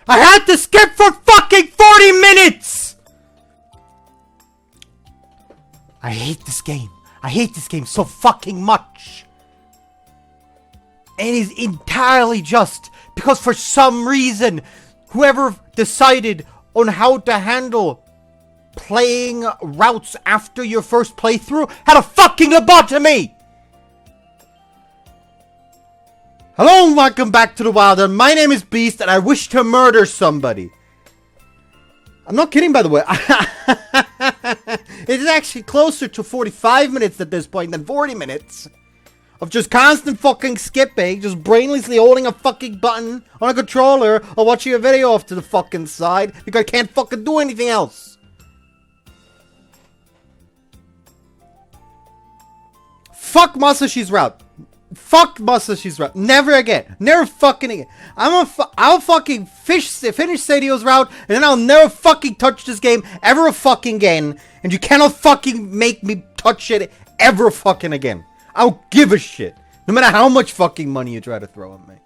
I had to skip for fucking 40 minutes! I hate this game. I hate this game so fucking much. It is entirely just because for some reason, whoever decided on how to handle playing routes after your first playthrough had a fucking lobotomy! Hello and welcome back to the Wild, and my name is Beast and I wish to murder somebody. I'm not kidding, by the way. It is actually closer to 45 minutes at this point than 40 minutes of just constant fucking skipping, just brainlessly holding a fucking button on a controller or watching a video off to the fucking side because I can't fucking do anything else. Fuck Masashi's route. Fuck Masashi's route. Never again. Never fucking again. I'll fucking finish Serio's route, and then I'll never fucking touch this game ever fucking again. And you cannot fucking make me touch it ever fucking again. I don't give a shit. No matter how much fucking money you try to throw at me.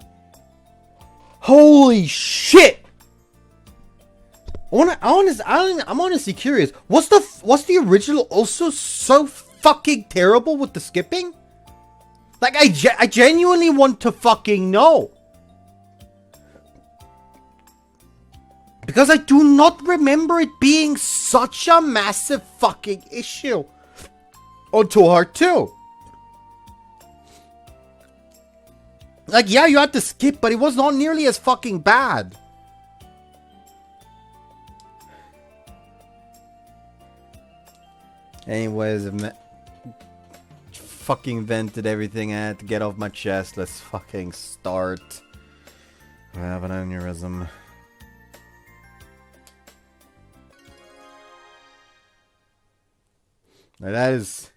Holy shit! I'm honestly curious. Was the original also so fucking terrible with the skipping? Like, I genuinely want to fucking know. Because I do not remember it being such a massive fucking issue on ToHeart 2. Like, yeah, you had to skip, but it was not nearly as fucking bad. Anyways, fucking vented everything I had to get off my chest. Let's fucking start. I have an aneurysm. Now that is...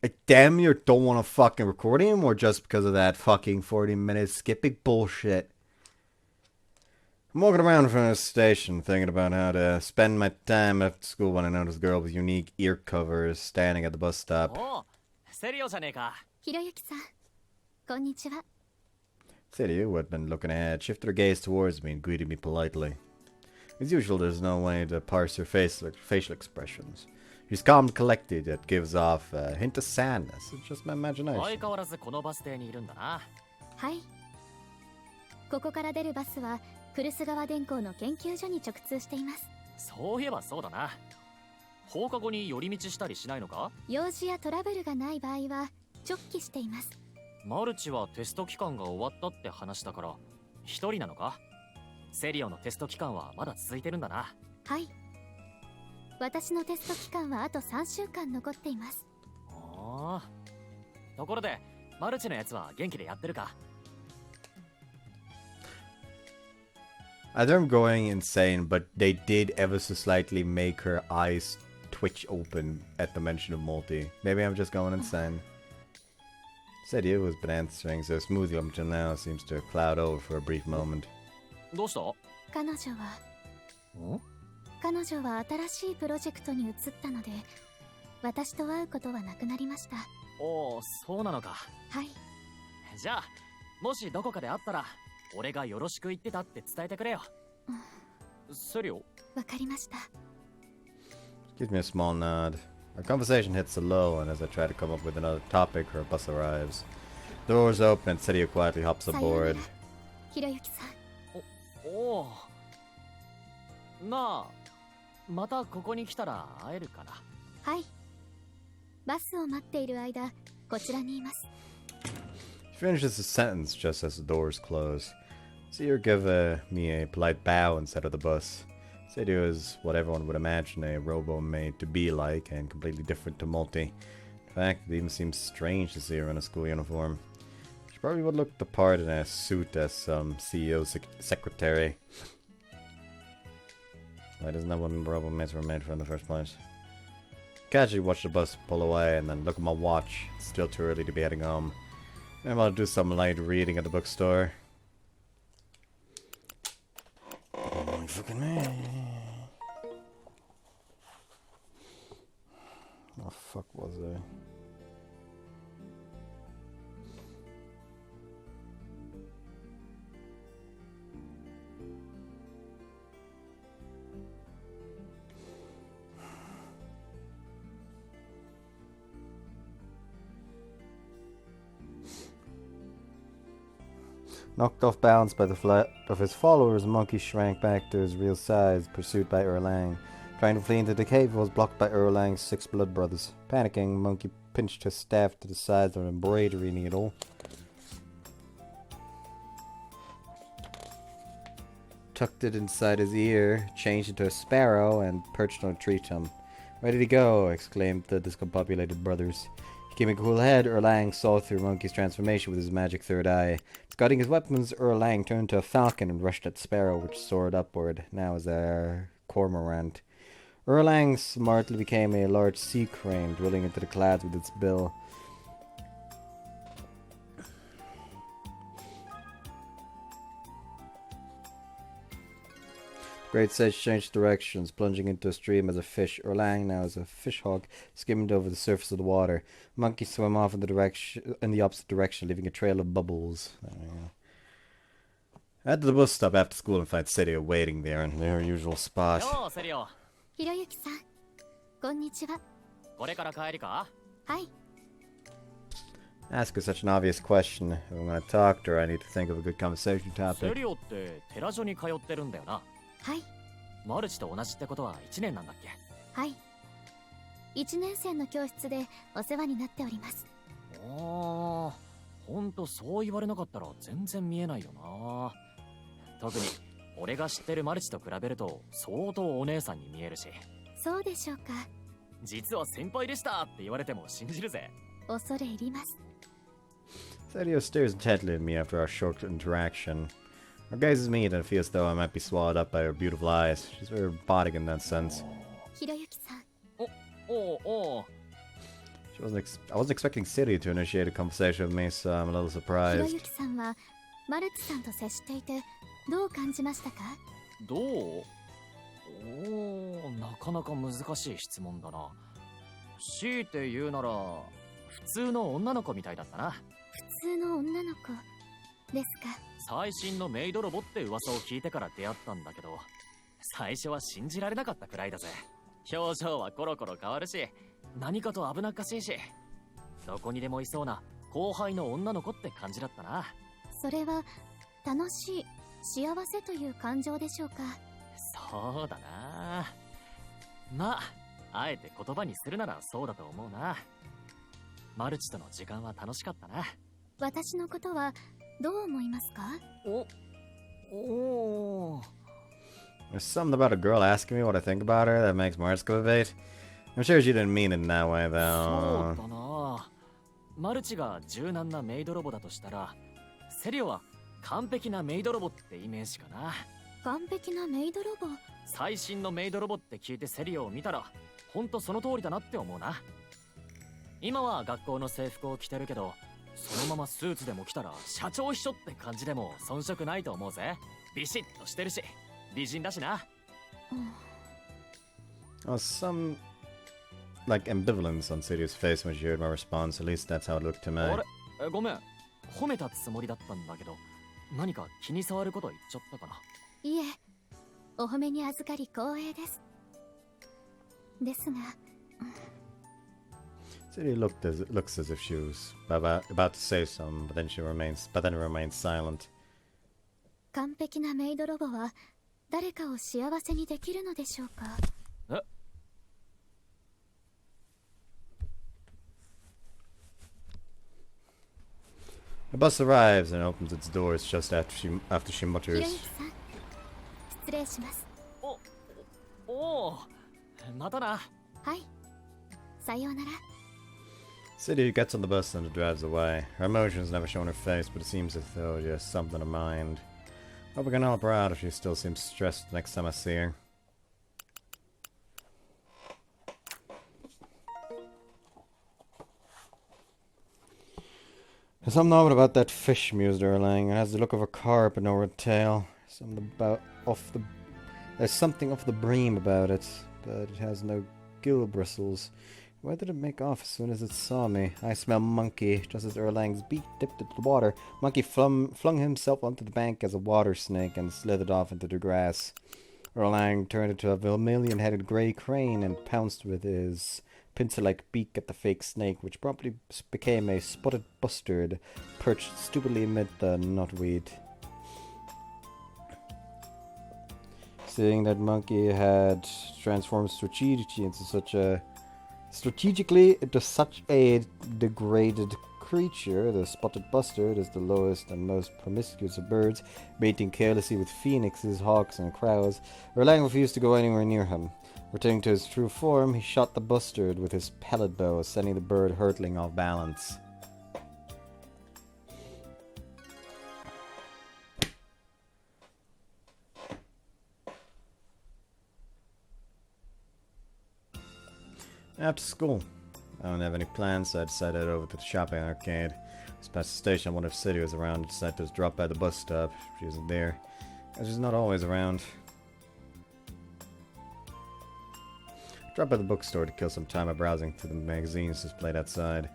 I damn near don't want to fucking record anymore just because of that fucking 40-minute skipping bullshit. I'm walking around from the station thinking about how to spend my time after school when I notice a girl with unique ear covers standing at the bus stop. Oh, Serio-san. Hiroyuki-san, konnichiwa. Serio, who had been looking ahead, shifted her gaze towards me and greeted me politely. As usual, there's no way to parse her facial expressions. She's calm and collected, yet gives off a hint of sadness. It's just my imagination. 相変わらずこのバス停にいるんだな。はい。ここから出るバスは来栖川電工の研究所に直通しています。そういえばそうだな。放課後に寄り道したりしないのか？用事やトラブルがない場合は直帰しています。マルチはテスト期間が終わったって話だから一人なのか？セリオのテスト期間はまだ続いてるんだな。はい。私のテスト期間はあと3週間残っています。ああ。ところでマルチのやつは元気でやってるか？Either I'm going insane, but they did ever so slightly make her eyes twitch open at the mention of multi. Maybe I'm just going insane. Serio has been answering so smoothly up until now, seems to cloud over for a brief moment. どうした？彼女は新しいプロジェクトに移ったので、私と会うことはなくなりました。おお、そうなのか。はい。じゃあ、もしどこかで会ったら、俺がよろしく言ってたって伝えてくれよ。セリオ？わかりました。Gives me a small nod. Our conversation hits a lull, and as I try to come up with another topic, her bus arrives. The doors open, and Serio quietly hops aboard. ひろゆきさん。おお。なあ、またここに来たら会えるかな？はい。バスを待っている間、こちらにいます。She finishes the sentence just as the doors close. See her give me a polite bow inside of the bus. Serio is what everyone would imagine a robo made to be like, and completely different to Multi. In fact, it even seems strange to see her in a school uniform. She probably would look the part in a suit as some CEO secretary. Why isn't that what robo mates were made for in the first place? Casually watch the bus pull away and then look at my watch. It's still too early to be heading home. I'm about to do some light reading at the bookstore. Oh, fucking man. Oh, fuck was I? Knocked off balance by the flight of his followers, Monkey shrank back to his real size, pursued by Erlang. Trying to flee into the cave, was blocked by Erlang's 6 blood brothers. Panicking, Monkey pinched his staff to the size of an embroidery needle. Tucked it inside his ear, changed into a sparrow, and perched on a tree stump. "Where did he go?" exclaimed the discombobulated brothers. Keeping a cool head, Erlang saw through Monkey's transformation with his magic third eye. Discarding his weapons, Erlang turned to a falcon and rushed at Sparrow, which soared upward, now as a cormorant. Erlang smartly became a large sea crane, drilling into the clouds with its bill. Great Sage changed directions, plunging into a stream as a fish. Erlang, now as a fish hawk, skimmed over the surface of the water. Monkey swam off in the opposite direction, leaving a trail of bubbles. Head to the bus stop after school and find Serio waiting there in their usual spot. Yo, Serio. Hiroyuki-san, konnichiwa. これから帰りか? はい。 Ask her such an obvious question. If I'm going to talk to her, I need to think of a good conversation topic. セリオって寺所に通ってるんだよな。はい。マルチと同じってことは1年なんだっけ？はい。1年生の教室でお世話になっております。ほんとそう言われなかったら全然見えないよな。特に俺が知ってるマルチと比べると相当お姉さんに見えるし。そうでしょうか。実は先輩でしたって言われても信じるぜ。恐れ入ります。Serio stares intently at me after our short interaction. Our gazes meet and it feels as though I might be swallowed up by her beautiful eyes. She's very robotic in that sense. Hiroyuki-san. I wasn't expecting Serio to initiate a conversation with me, so I'm a little surprised. Hiroyuki-san はマルチさんと接していてどう感じましたか？どう？なかなか難しい質問だな。強いて言うなら普通の女の子みたいだったな。普通の女の子ですか。最新のメイドロボって噂を聞いてから出会ったんだけど、最初は信じられなかったくらいだぜ。表情はコロコロ変わるし、何かと危なっかしいし、どこにでもいそうな後輩の女の子って感じだったな。それは楽しい、幸せという感情でしょうか。そうだな。まあ、あえて言葉にするならそうだと思うな。マルチとの時間は楽しかったな。私のことはどう思いますか？ There's something about a girl asking me what I think about her that makes my heart excavate. I'm sure she didn't mean it in that way, そ though. うだな。マルチが柔軟なメイドロボだとしたら、セリオは完璧なメイドロボってイメージかな。完璧なメイドロボ。最新のメイドロボって聞いてセリオを見たら、ほんとその通りだなって思うな。今は学校の制服を着てるけど、そのままスーツでも着たら社長秘書って感じでも遜色ないと思うぜ。ビシッとしてるし、美人だしな。Some like ambivalence on Serio's face when she heard my response. At least that's how it looked to me. あれ、ごめん。褒めたつもりだったんだけど、何か気に障ること言っちゃったかな。いえ、お褒めに預かり光栄です。ですが、Serio looks as if she was about to say something, but then remains silent. 完璧なメイドロボは誰かを幸せにできるのでしょうか？え？ The bus arrives and opens its doors just after she mutters. ひろゆきさん、失礼します。お、またな。はい、さようなら。Serio gets on the bus and drives away. Her emotions never show on her face, but it seems as though she has something in mind. Hope I can help her out if she still seems stressed the next time I see her. There's something odd about that fish, mused Erlang. It has the look of a carp but no red tail. There's something off the bream about it, but it has no gill bristles. Why did it make off as soon as it saw me? I smell monkey. Just as Erlang's beak dipped into the water, monkey flung himself onto the bank as a water snake and slithered off into the grass. Erlang turned into a vermilion-headed grey crane and pounced with his pincer-like beak at the fake snake, which promptly became a spotted bustard perched stupidly amid the knotweed. seeing that monkey had transformed strategically into such a degraded creature. The spotted bustard is the lowest and most promiscuous of birds, mating carelessly with phoenixes, hawks, and crows. Erlang refused to go anywhere near him. Returning to his true form, he shot the bustard with his pellet bow, sending the bird hurtling off balance. After school, I don't have any plans, so I decided to head over to the shopping arcade. Just past the station, I wondered if Serio was around. I decided to just drop by the bus stop. She wasn't there. She's not always around. Dropped by the bookstore to kill some time by browsing through the magazines displayed outside.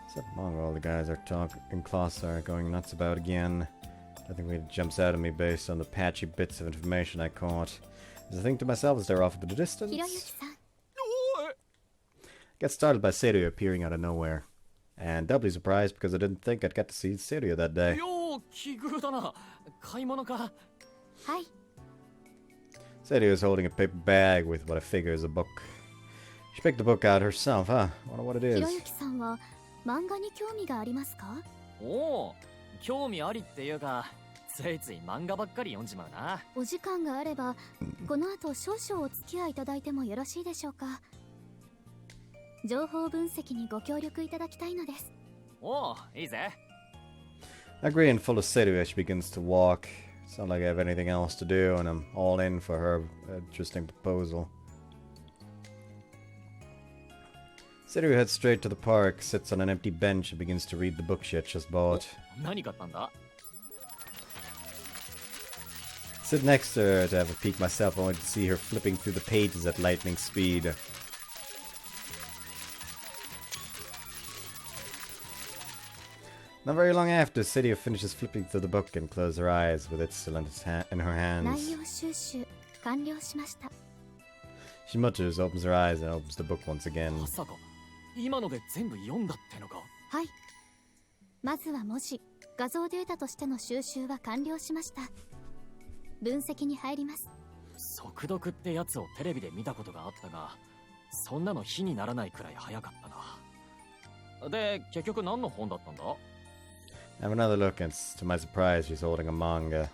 Except among all the guys in class are going nuts about again. Nothing really jumps out at me based on the patchy bits of information I caught. As I think to myself as they're off in the distance. Get startled by Serio appearing out of nowhere. And doubly surprised because I didn't think I'd get to see Serio that day. Serio is holding a paper bag with what I figure is a book. She picked the book out herself, huh? I wonder what it is. 興味ありっていうか、ついつい漫画ばっかり読んじまうな。お時間があれば、この後少々お付き合いいただいてもよろしいでしょうか。情報分析にご協力いただきたいのです。おう、いいぜ。I agree and follow Serio as she begins to walk. It's not like I have anything else to do, and I'm all in for her interesting proposal. Serio heads straight to the park, sits on an empty bench, and begins to read the book she had just bought. 何買ったんだ? Sit next to her to have a peek myself, only to see her flipping through the pages at lightning speed. Not very long after, Serio finishes flipping through the book and closes her eyes with it still in her hands. She mutters, opens her eyes, and opens the book once again. まさか、今ので全部読んだってのか? はい。まずは文字、画像データとしての収集は完了しました。分析に入ります。速読ってやつをテレビで見たことがあったが、そんなの比にならないくらい早かったな。で、結局何の本だったんだ? I have another look, and to my surprise, she's holding a manga.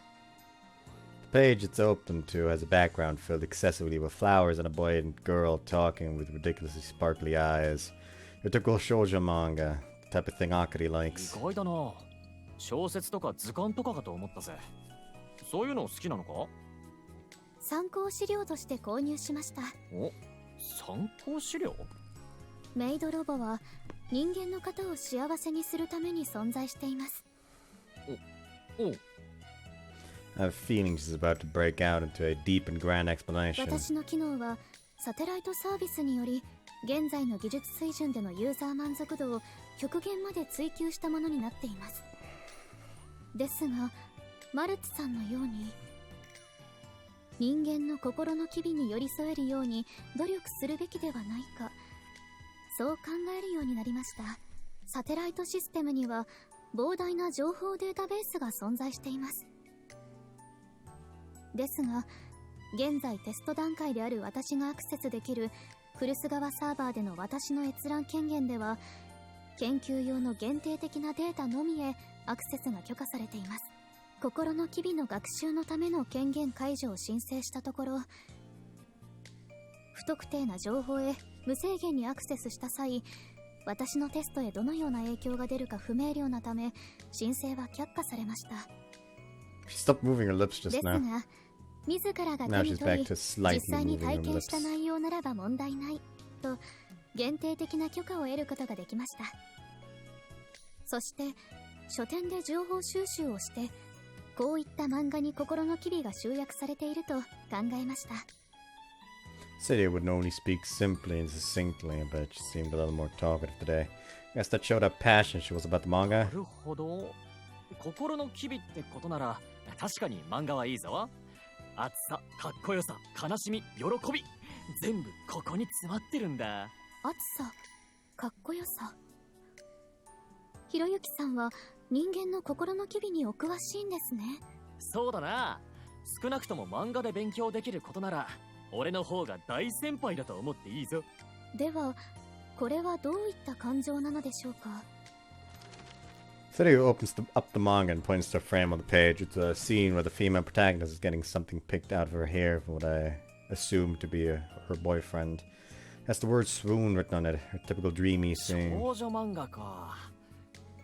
The page it's open to has a background filled excessively with flowers and a boy and girl talking with ridiculously sparkly eyes. Your typical shoujo manga, the type of thing Akari likes. 意外だな。小説とか図鑑とかかと思ったぜ。そういうの好きなのか? 参考資料として購入しました。お、参考資料? メイドロボは人間の方を幸せにするために存在しています。お。I have a feeling she's about to break out into a deep and grand explanation. 私の機能はサテライトサービスにより現在の技術水準でのユーザー満足度を極限まで追求したものになっています。ですが、マルツさんのように人間の心の機微に寄り添えるように努力するべきではないか、そう考えるようになりました。サテライトシステムには膨大な情報データベースが存在しています。ですが、現在テスト段階である私がアクセスできるクルス側サーバーでの私の閲覧権限では、研究用の限定的なデータのみへアクセスが許可されています。心の機微の学習のための権限解除を申請したところ、不特定な情報へ無制限にアクセスした際、私のテストへどのような影響が出るか不明瞭なため、申請は却下されました。She stopped moving her lips just です now. が、自らが手 Now に she's 取 back り、 to 実際 slightly に moving 体 her 験した lips. 内容ならば問題ないと限定的な許可を得ることができました。そして書店で情報収集をして、こういった漫画に心の機微が集約されていると考えました。Serio would normally speak simply and succinctly, but she seemed a little more talkative today. I guess that showed how passionate she was about the manga. なるほど。心の機微ってことなら、確かに漫画はいいぞ。熱さ、かっこよさ、悲しみ、喜び、全部ここに詰まってるんだ。熱さ、かっこよさ。ひろゆきさんは人間の心の機微にお詳しいんですね。そうだな。少なくとも漫画で勉強できることなら俺の方が大先輩だと思っていいぞ。ではこれはどういった感情なのでしょうか。 Serio opens up the manga and points to a frame on the page. It's a scene where the female protagonist is getting something picked out of her hair from what I assume to be her boyfriend. It has the word swoon written on it, a typical dreamy scene. 少女漫画か。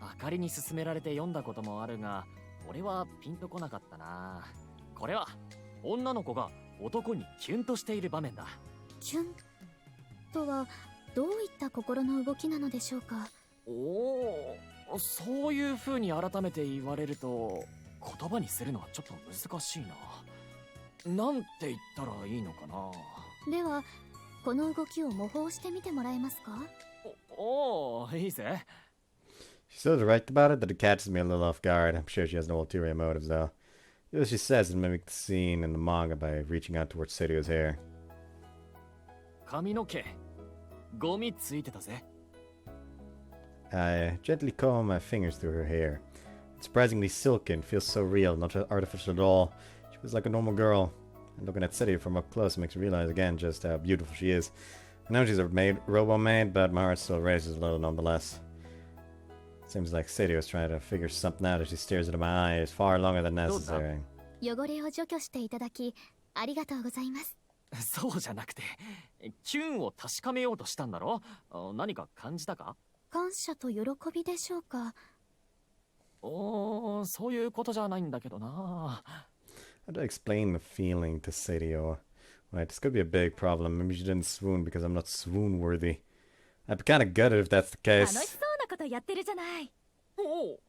あかりに勧められて読んだこともあるが、俺はピンとこなかったな。これは女の子が男にキュンとしている場面だ。キュンとはどういった心の動きなのでしょうか。おお、そういう風に改めて言われると言葉にするのはちょっと難しいな。なんて言ったらいいのかな。ではこの動きを模倣してみてもらえますか。おお、いいぜ。She's so direct about it that it catches me a little off guard. I'm sure she has no ulterior motives, though. What she says is mimic the scene in the manga by reaching out towards Serio's hair. 髪の毛、ゴミついてたぜ。I gently comb my fingers through her hair. It's surprisingly silky and feels so real, not artificial at all. She was like a normal girl. And looking at Serio from up close makes me realize again just how beautiful she is. I know she's a robo-maid, but my heart still races a little nonetheless. Seems like Serio is trying to figure something out as she stares into my eyes far longer than necessary. 汚れを除去していただきありがとうございます。そうじゃなくて、キュンを確かめようとしたんだろ。何か感じたか。感謝と喜びでしょうか。そういうことじゃないんだけどな。How to explain the feeling to Serio? Right, this could be a big problem. Maybe she didn't swoon because I'm not swoon worthy. I'd be kind of gutted if that's the 楽し case. そうなことやってるじゃない。おお。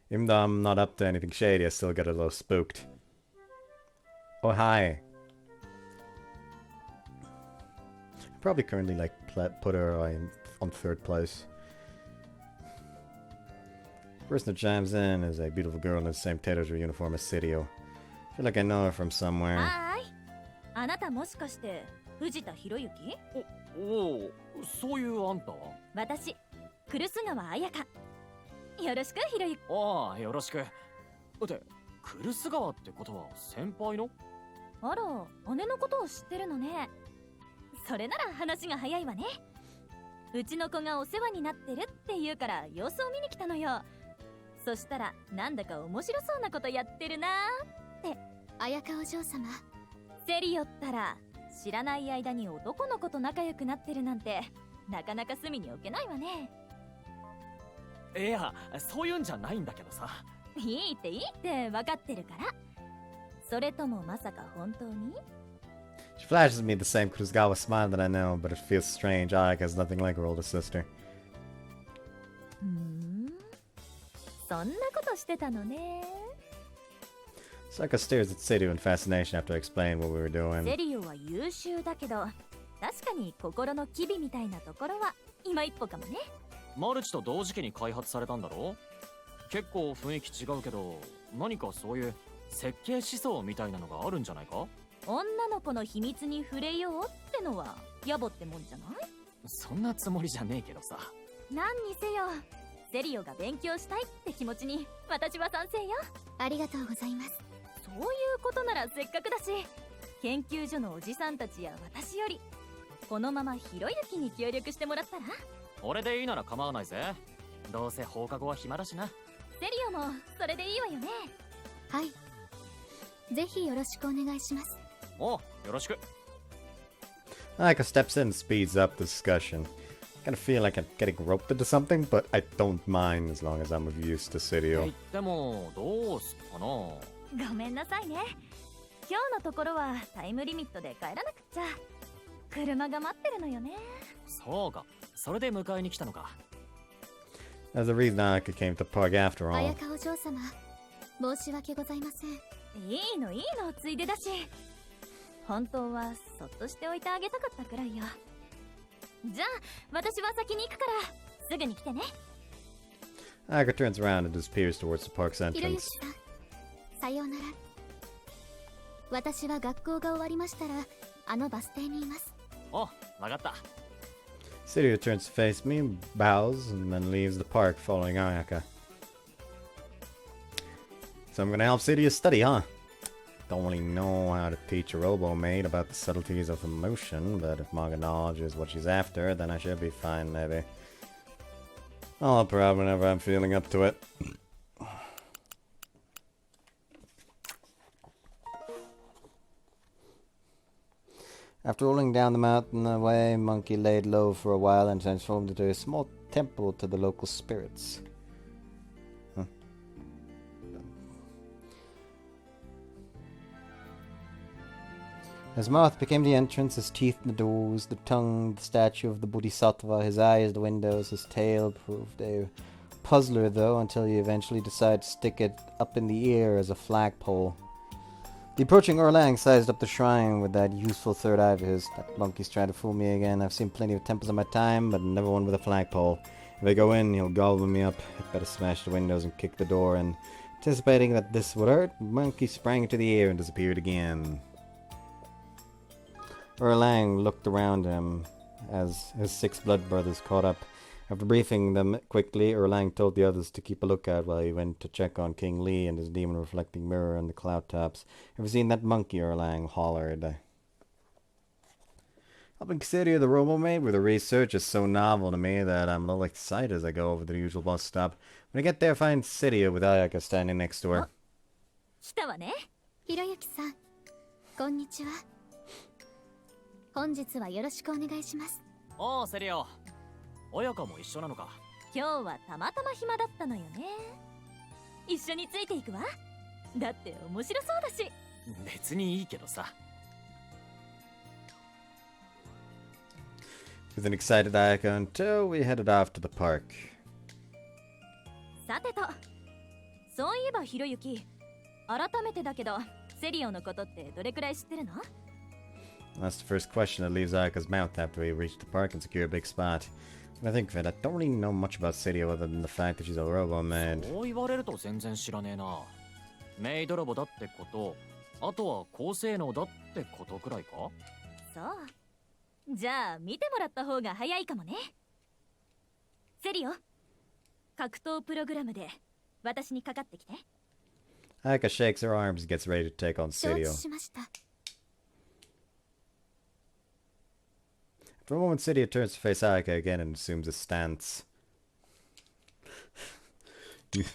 Even though I'm not up to anything shady, I still get a little spooked. Oh, hi. Probably currently like put her on third place. Person that chimes in is a beautiful girl in the same tailor's uniform as Serio. I feel like I know her from somewhere. はーい。あなたもしかして藤田博之？おお、そういうあんたは。私、来須川彩香。よろしく博之。ああ、よろしく。って、来須川ってことは先輩の？あら、姉のことを知ってるのね。それなら話が早いわね。うちの子がお世話になってるって言うから様子を見に来たのよ。そしたらなんだか面白そうなことやってるなーって。綾香お嬢様、セリオったら知らない間に男の子と仲良くなってるなんてなかなか隅に置けないわね。いや、そういうんじゃないんだけどさ。いいっていいって分かってるから。それともまさか本当に？ She flashes me the same Kurusugawa smile that I know, but it feels strange. Ayaka has nothing like her older sister. そんなことしてたのね。 Saka stares at Serio in fascination after I explain what we were セ doing. リオは優秀だけど確かに心の機微みたいなところは今一歩かもね。マルチと同時期に開発されたんだろ。結構雰囲気違うけど、何かそういう設計思想みたいなのがあるんじゃないか。女の子の秘密に触れようってのは野暮ってもんじゃない？そんなつもりじゃねえけどさ。何にせよセリオが勉強したいって気持ちに私は賛成よ。ありがとうございます。そういうことならせっかくだし、研究所のおじさんたちや私よりこのままひろゆきに協力してもらったら。俺でいいなら構わないぜ。どうせ放課後は暇だしな。セリオもそれでいいわよね。はい、ぜひよろしくお願いします。おう、よろしく。 Ayaka steps in and speeds up the discussion. I kind of feel like I'm getting roped into something, but I don't mind as long as I'm of use to 言 Serio. ってもどうすっかな。ごめんなさいね。今日のところはタイムリミットで帰らなくっちゃ。車が待ってるのよね。そうか、それで迎えに来たのか。 That's the reason Ayaka came to the park after 綾 all. 香お嬢様、申し訳ございません。いいのいいの、ついでだし。本当はそっとしておいてあげたかったくらいよ。じゃあ私は先に行くからすぐに来てね。 Ayaka turns around and disappears towards the park's ひろゆき entrance. さん、さようなら。私は学校が終わりましたらあのバス停にいます。お、わかった。 Serio turns to face me, bows, and then leaves the park following Ayaka. So I'm gonna help Serio study, huh? don't really know how to teach a robo-maid about the subtleties of emotion, but if manga knowledge is what she's after, then I should be fine, maybe. I'll help her out whenever I'm feeling up to it. After rolling down the mountain away, Monkey laid low for a while and transformed into a small temple to the local spirits. Huh. His mouth became the entrance, his teeth the doors, the tongue the statue of the Bodhisattva, his eyes the windows, his tail proved a puzzler though, until he eventually decided to stick it up in the ear as a flagpole. The approaching Orlang sized up the shrine with that useful third eye of his. That monkey's trying to fool me again. I've seen plenty of temples in my time, but never one with a flagpole. If I go in, he'll gobble me up. I'd better smash the windows and kick the door, and anticipating that this would hurt, the monkey sprang into the air and disappeared again. Orlang looked around him as his 6 blood brothers caught up. After briefing them quickly, Erlang told the others to keep a lookout while he went to check on King Lee and his demon-reflecting mirror on the cloud tops. Ever seen that monkey? Erlang hollered. Helping Serio the Robo-Maid with the research is so novel to me that I'm a little excited as I go over to the usual bus stop. When I get there, I find Serio with Ayaka standing next to her. 来たわね。ひろゆきさん、こんにちは。本日はよろしくお願いします。ああ、セリオ。親子も一緒なのか。今日はたまたま暇だったのよね。一緒についていくわ。だって面白そうだし。別にいいけどさ。With an excited Ayaka in tow, we headed off to the park. さてと、そういえばひろゆき、改めてだけど、セリオのことってどれくらい知ってるの？ That's the first question that leaves Ayaka's mouth after we reach the park and secure a big spot. When I think of it, I don't really know much about Serio other than the fact that she's a robo-maid. そう言われると全然知らねえな。メイドロボだってこと、あとは高性能だってことくらいか？そう。じゃあ見てもらった方が早いかもね。セリオ、格闘プログラムで私にかかってきて。Ayaka shakes her arms and gets ready to take on 承 Serio. 知しました。For a moment, Serio turns to face Ayaka again and assumes a stance.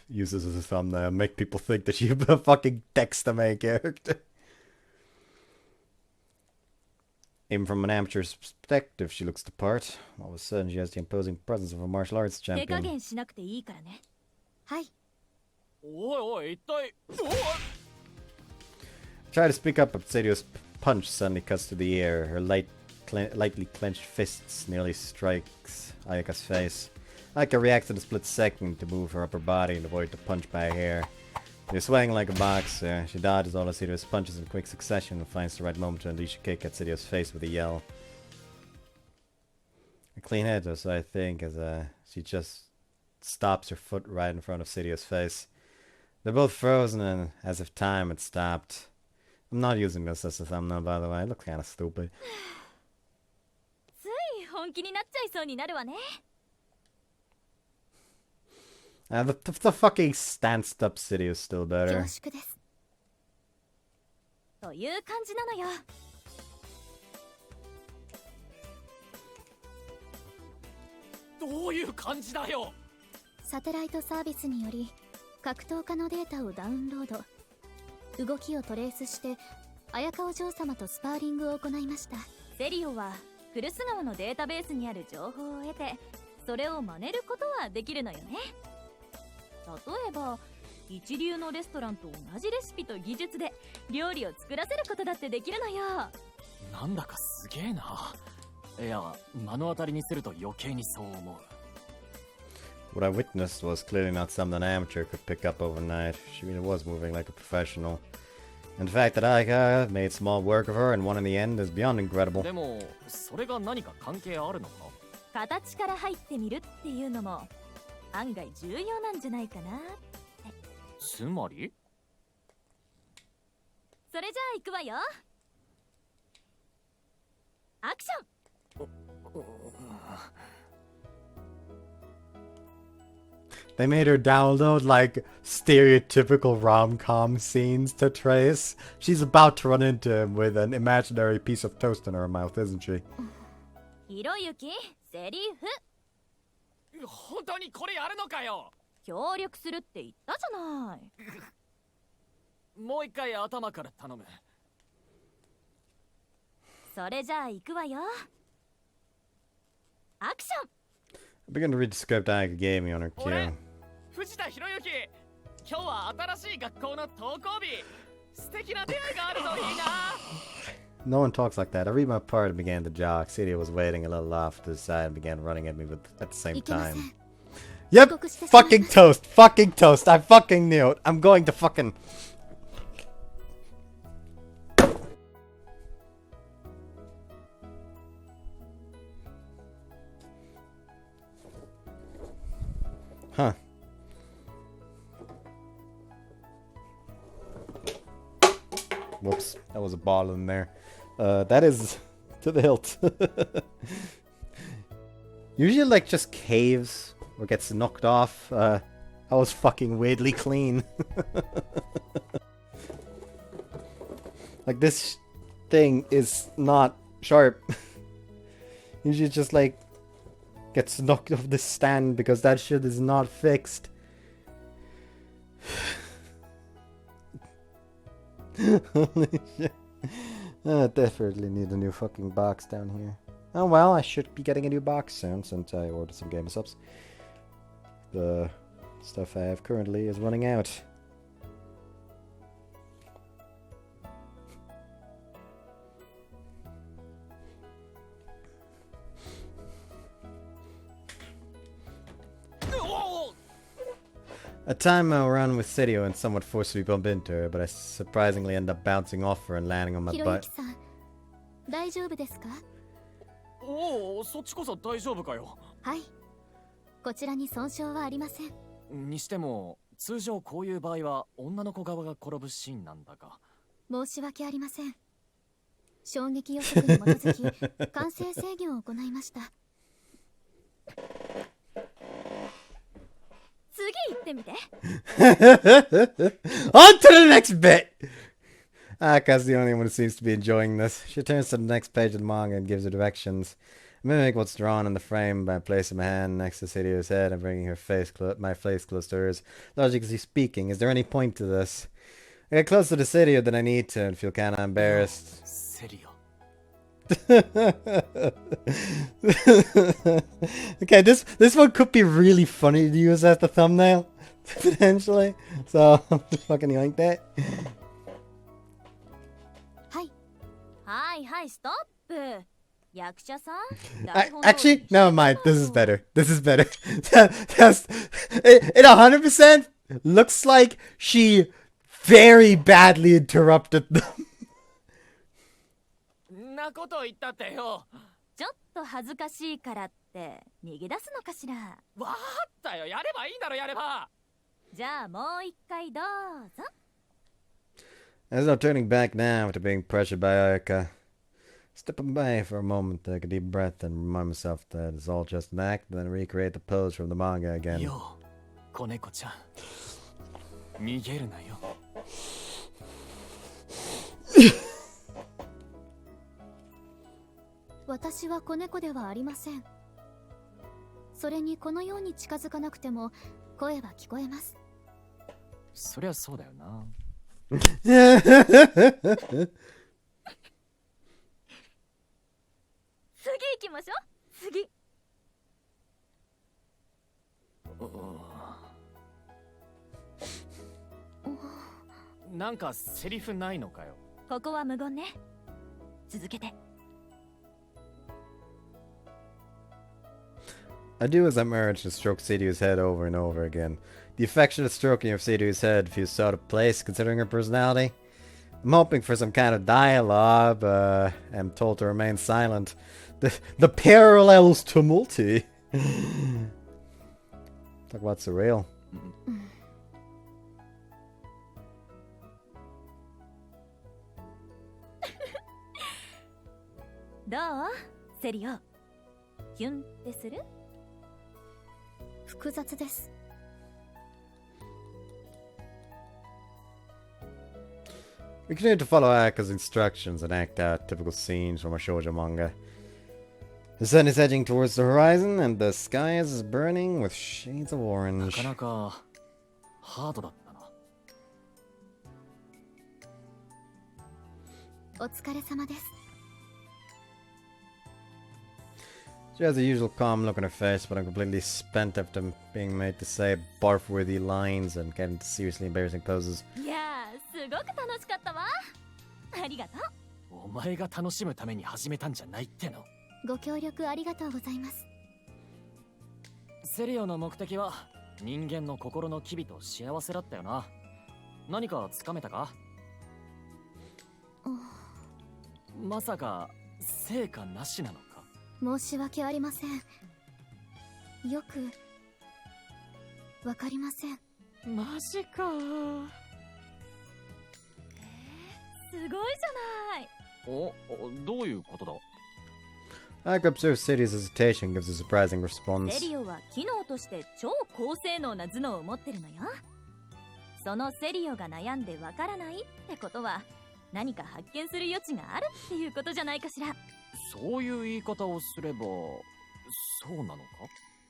Uses as a thumbnail, make people think that she's a fucking text a main character. Even from an amateur's perspective, she looks the part. All of a sudden, she has the imposing presence of a martial arts 手加 champion. 減しなくていいからね。はい。おいおい、一体。Try to speak up, but Serio's punch suddenly cuts through the air. Her lightly clenched fists nearly strikes Ayaka's face. Ayaka reacts in a split second to move her upper body and avoid the punch by a hair. She's swaying like a boxer. She dodges all of Serio's punches in quick succession and finds the right moment to unleash a kick at Serio's face with a yell. A clean head, though, so I think, as she just stops her foot right in front of Serio's face. They're both frozen and as if time had stopped. I'm not using this as a thumbnail, by the way. It looks kind of stupid. つい本気になっちゃいそうになるわね。The fucking stanced up Serio is still 恐 better. 縮です。という感じなのよ。どういう感じだよ。サテライトサービスにより格闘家のデータをダウンロード。動きをトレースして綾香お嬢様とスパーリングを行いました。セリオはクルス川のデータベースにある情報を得て、それを真似ることはできるのよね。例えば一流のレストランと同じレシピと技術で料理を作らせることだってできるのよ。なんだかすげえな。いや、目の当たりにすると余計にそう思う。What I witnessed was clearly not something an amateur could pick up overnight. She really was moving like a professional. And the fact that Ayaka made small work of her and won in the end is beyond incredible. でも、それが何か関係あるのか？形から入ってみるっていうのも案外重要なんじゃないかなって。つまり？それじゃあ行くわよ。アクション。They made her download like stereotypical rom-com scenes to trace. She's about to run into him with an imaginary piece of toast in her mouth, isn't she? ひろゆき、セリフ。本当にこれやるのかよ。協力するって言ったじゃない。もう一回頭から頼む。それじゃあ行くわよ。アクション。I began to read the script Aika gave me on her cue. 藤田博之、今日は新しい学校の登校日。素敵な出会いがあるといいな。No one talks like that. I read my part and began to jog. Serio was waiting a little off to the side and began running at me at the same time. Yep! Fucking toast! Fucking toast! I fucking knew it! I'm going to fucking... Huh. Whoops, that was a ball in there. That is to the hilt. Usually like just caves or gets knocked off. I was fucking weirdly clean. Like this thing is not sharp. Usually just like gets knocked off the stand because that shit is not fixed. Holy shit. I definitely need a new fucking box down here. Oh well, I should be getting a new box soon since I ordered some game subs. The stuff I have currently is running out. A time I ran with Serio and somewhat forcibly bumped into her, but I surprisingly ended up bouncing off her and landing on my butt. 大丈夫ですか？おお、そっちこそ大丈夫かよ。はい。こちらに損傷はありません。にしても、通常こういう場合は女の子側が転ぶシーンなんだが。申し訳ありません。衝撃予測に基づき、完成制御を行いました。次行ってみて。On to the next bit! Aka's the only one who seems to be enjoying this. She turns to the next page of the manga and gives her directions. I mimic what's drawn in the frame by placing my hand next to Serio's head and bringing my face close to hers. Logically speaking, is there any point to this? I get closer to Serio than I need to and feel kinda embarrassed. Serio. Okay, this one could be really funny to use as the thumbnail, potentially. So, fucking yoink that. はいはい、ストップ。役者さん。Actually, never mind. This is better. This is better. It 100% looks like she very badly interrupted them. なこと言ったってよ。ちょっと恥ずかしいからって逃げ出すのかしら。わかったよ。やればいいんだろ、やれば。じゃあもう一回どうぞ。There's no turning back now after being pressured by Ayaka. Stepping away for a moment, take a deep breath and remind myself that it's all just an act, then recreate the pose from the manga again. よ、子猫ちゃん。逃げるなよ。私は子猫ではありません。それにこのように近づかなくても声は聞こえます。そりゃそうだよな。次行きましょう。次。なんかセリフないのかよ。ここは無言ね。続けて。I do as I'm urged to stroke Serio's head over and over again. The affectionate stroking of Serio's head feels so out of place considering her personality. I'm hoping for some kind of dialogue, but I'm told to remain silent. The parallels to multi. Talk about surreal. どうセリオ。キュンってする？複雑です。We continue to follow Aka's instructions and act out typical scenes from a shoujo manga. The sun is edging towards the horizon, and the sky is burning with shades of な orange. かなかハードだったな。お疲れ様です。 She has the usual calm look on her face, but I'm completely spent after being made to say barf-worthy lines and get into seriously embarrassing poses. いやー、すごく楽しかったわ。ありがとう。お前が楽しむために始めたんじゃないっての。ご協力ありがとうございます。セリオの目的は人間の心の機微と幸せだったよな。何かつかめたか？まさか成果なしなのか？申し訳ありません。よくわかりません。マジか。すごいじゃない。お、どういうことだ？ Aka observes Sadie's hesitation and gives a surprising response. セリオは機能として超高性能な頭脳を持ってるのよ。そのセリオが悩んでわからないってことは何か発見する余地があるっていうことじゃないかしら。そういう言い方をすればそうなのか？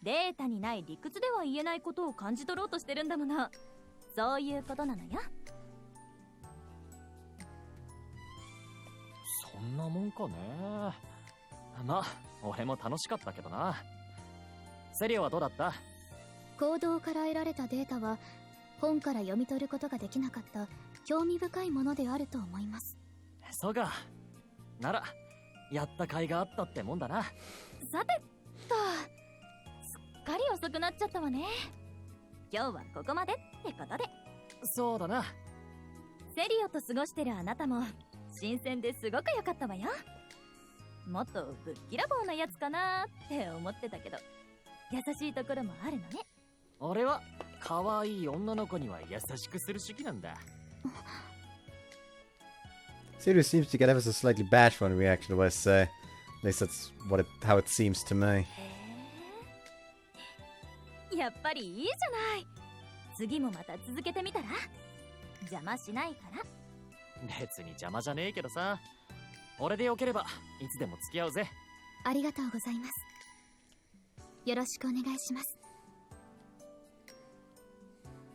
データにない理屈では言えないことを感じ取ろうとしてるんだもの。そういうことなのよ。そんなもんかね。まあ俺も楽しかったけどな。セリオはどうだった？行動から得られたデータは本から読み取ることができなかった興味深いものであると思います。そうか。ならやった甲斐があったってもんだな。さてと、すっかり遅くなっちゃったわね。今日はここまでってことで。そうだな。セリオと過ごしてるあなたも新鮮ですごく良かったわよ。もっとぶっきらぼうなやつかなって思ってたけど、優しいところもあるのね。俺は可愛い女の子には優しくする主義なんだ。Sadie seems to get ever so slightly bashful in reaction to what I say. At least that's how it seems to me. やっぱりいいじゃない。次もまた続けてみたら？邪魔しないから。別に邪魔じゃねえけどさ。俺でよければいつでも付き合うぜ。ありがとうございます。よろしくお願いします。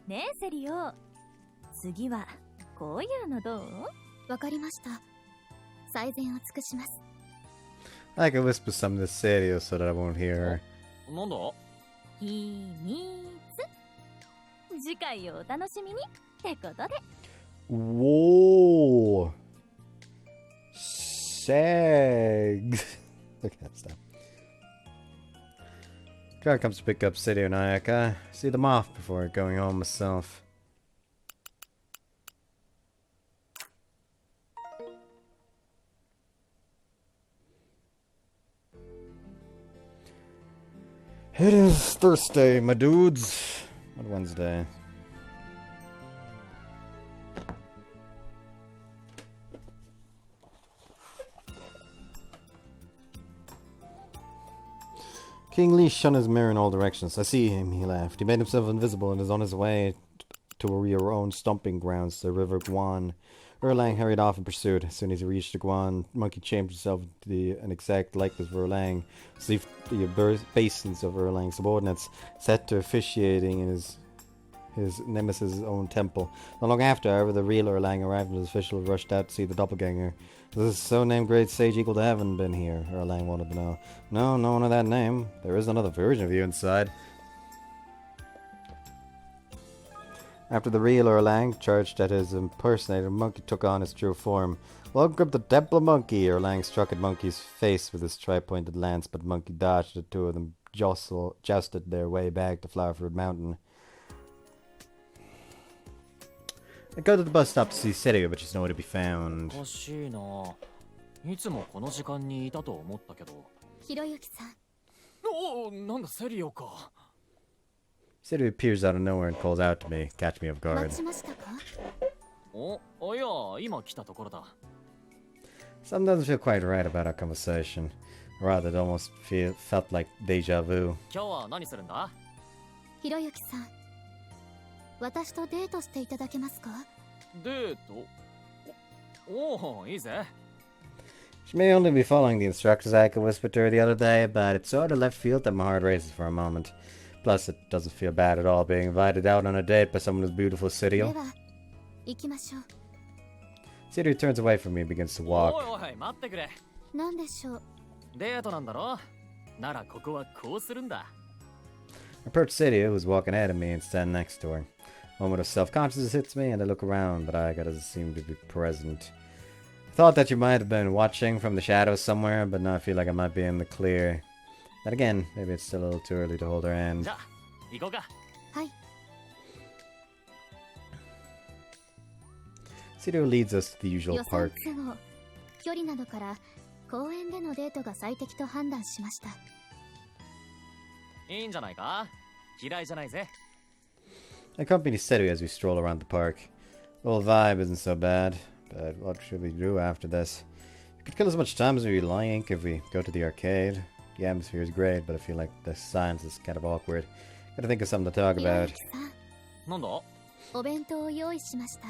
ねえセリオ、次はこういうのどう？わかりました。最善を尽くします。I can whisper something to Serio so that I won't hear her. なんだ？秘密。次回をお楽しみにってことで。Whoa! Sag! Look at that stuff. Car comes to pick up Serio and Ayaka. See them off before going home myself. It is Thursday, my dudes. Not Wednesday. King Lee shone his mirror in all directions. I see him, he laughed. He made himself invisible and is on his way to your own stomping grounds, the River Guan. Erlang hurried off in pursuit. As soon as he reached the Guan, Monkey changed himself into an exact likeness of Erlang, received the obeisance of Erlang's subordinates, set to officiating in his nemesis' own temple. Not long after, however, the real Erlang arrived and his official rushed out to see the doppelganger. Does this so-named great sage equal to heaven been here? Erlang wanted to know. No, no one of that name. There is another version of you inside. After the real Erlang charged at his impersonator, Monkey took on his true form. Welcome to Temple Monkey! Erlang struck at Monkey's face with his tri-pointed lance, but Monkey dodged. The two of them jousted their way back to Flowerford Mountain. I go to the bus stop to see Serio, but she's nowhere to be found. おかしいな。いつもこの時間にいたと思ったけど。ひろゆきさん。おお、なんだセリオか。Serio appears out of nowhere and calls out to me, catch me off guard. 待ちましたか？いや、今来たところだ。 Something doesn't feel quite right about our conversation. Or rather, it almost felt like deja vu. 今日は何するんだ？ひろゆきさん。私とデートしていただけますか？デート？おお、いいぜ。 She may only be following the instructions I whispered to her the other day, but it's sort of left field that my heart races for a moment. Plus, it doesn't feel bad at all being invited out on a date by someone as beautiful as で Serio. は行きましょう。 Serio turns away from me and begins to おい walk. おい、待ってくれ。なんでしょう。デートなんだろ。ならここはこうするんだ。 I approach Serio, who's walking ahead of me, and stand next to her. A moment of self-consciousness hits me, and I look around, but Ayaka doesn't seem to be present. I thought that you might have been watching from the shadows somewhere, but now I feel like I might be in the clear. Then again, maybe it's still a little too early to hold her hand. じゃあ、行こうか。はい。 Serio leads us to the usual 予算 park. 都合、距離などから公園でのデートが最適と判断しました。いいんじゃないか。嫌いじゃないぜ。 I accompany Serio as we stroll around the park. The whole vibe isn't so bad, but what should we do after this? We could kill as much time as we like if we go to the arcade. The atmosphere is great, but I feel like the silence is kind of awkward. Gotta think of something to talk ひろゆ about. きさん、なんだ。お弁当を用意しました。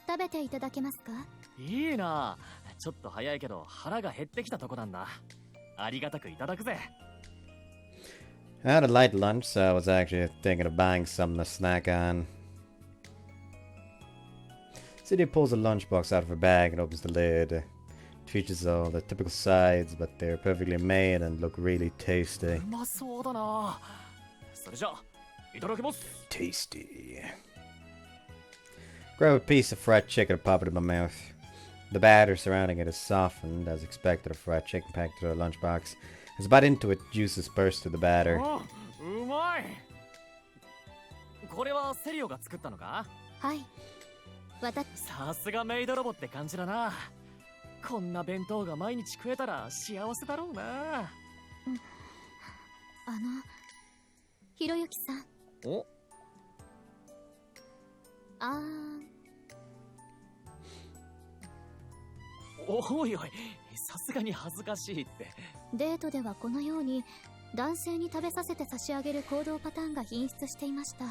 食べていただけますか？いいな。ちょっと早いけど腹が減ってきたとこなんだ。ありがたくいただくぜ。 I had a light lunch, so I was actually thinking of buying something to snack on. Celia pulls a lunchbox out of her bag and opens the lid. It features all the typical sides, but they're perfectly made and look really tasty. うまそうだな。それじゃあ、いただきます。 Tasty. Grab a piece of fried chicken and pop it in my mouth. The batter surrounding it is softened, as expected of fried chicken packed into a lunchbox. As I bite into it, juices burst through the batter. あ、うまい。これはセリオが作ったのか？はい。さすがメイドロボって感じだな。こんな弁当が毎日食えたら幸せだろうな。ひろゆきさん。お？おいおい、さすがに恥ずかしいって。デートではこのように男性に食べさせて差し上げる行動パターンが頻出していました。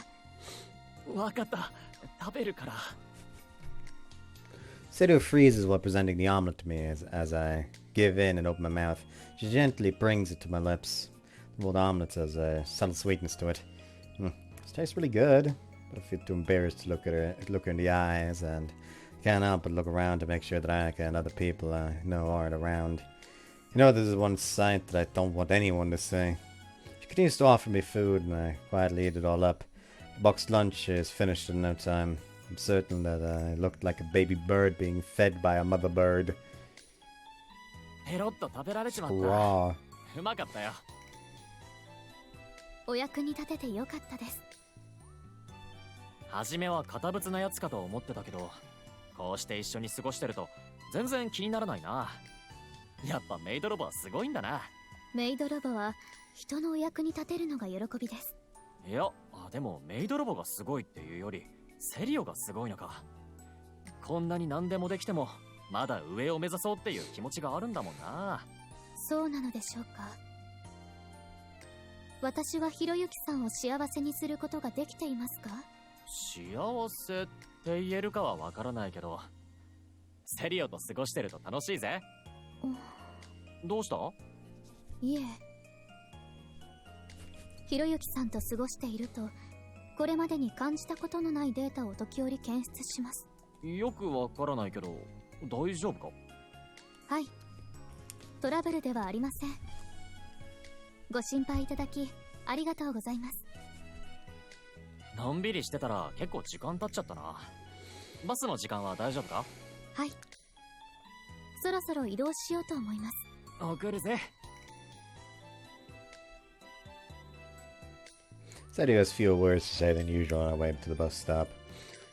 わかった。食べるから。 Serio freezes while presenting the omelet to me as I give in and open my mouth. She gently brings it to my lips. The old omelet has a subtle sweetness to it. This tastes really good, but I feel too embarrassed to look her in the eyes, and I can't help but look around to make sure that Aka and other people I know aren't around. You know, this is one sight that I don't want anyone to see. She continues to offer me food, and I quietly eat it all up. The boxed lunch is finished in no time. I'm certain that I looked like a baby bird being fed by a mother bird. ペロッと食べられちまった。 Raw. うまかったよ。お役に立ててよかったです。初めは堅物なやつかと思ってたけど、こうして一緒に過ごしてると全然気にならないな。やっぱメイドロボはすごいんだな。メイドロボは人のお役に立てるのが喜びです。いや、でもメイドロボがすごいっていうよりセリオがすごいのか。こんなに何でもできてもまだ上を目指そうっていう気持ちがあるんだもんな。そうなのでしょうか。私はひろゆきさんを幸せにすることができていますか？幸せって言えるかはわからないけど、セリオと過ごしてると楽しいぜ。どうした？いえ、ひろゆきさんと過ごしているとこれまでに感じたことのないデータを時折検出します。よくわからないけど大丈夫か？はい、トラブルではありません。ご心配いただきありがとうございます。のんびりしてたら結構時間経っちゃったな。バスの時間は大丈夫か？はい、そろそろ移動しようと思います。送るぜ。 Serio has fewer words to say than usual on our way to the bus stop.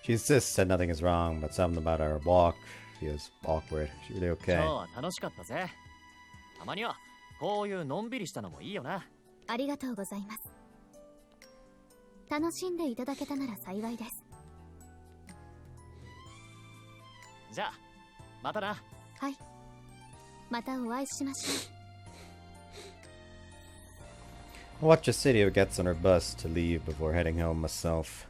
She insists that nothing is wrong, but something about our walk feels awkward. Is she really okay? 今日は楽しかったぜ。たまにはこういうのんびりしたのもいいよな。ありがとうございます。楽しんでいただけたなら幸いです。じゃあまたな。はい、またお会いしましょう。 I watch as Serio gets on her bus to leave before heading home myself.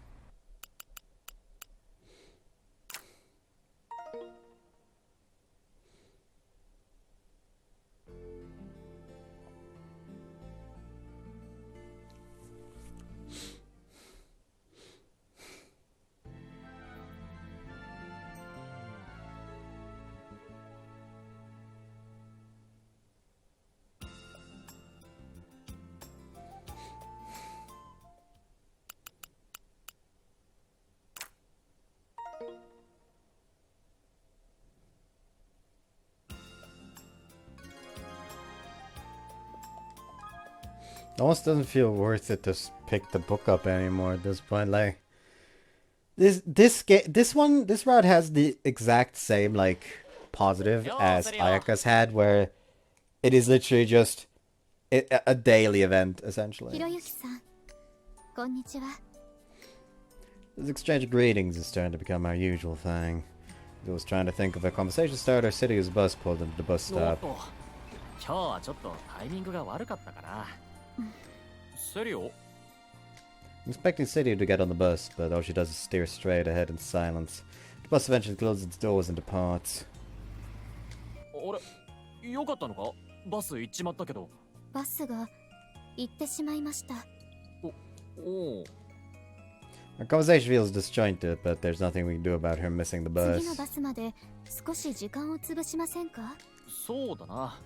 Almost doesn't feel worth it to pick the book up anymore at this point. Like this route has the exact same like positive as Ayaka's had, where it is literally just a daily event essentially. ひろゆきさん、こんにちは。 This exchange of greetings is starting to become our usual thing. I was trying to think of a conversation starter. City's bus pulled into the bus stop. 今日はちょっとタイミングが悪かったかな。セリオ？ I'm expecting City to get on the bus, but all she does is stare straight ahead in silence. The bus eventually closes its doors and departs. あれ、よかったのか？バス行っちまったけど。バスが行ってしまいました。おお。 Our conversation feels disjointed, but there's nothing we can do about her missing the bus. 次のバスまで少し時間を潰しませんか？そうだな。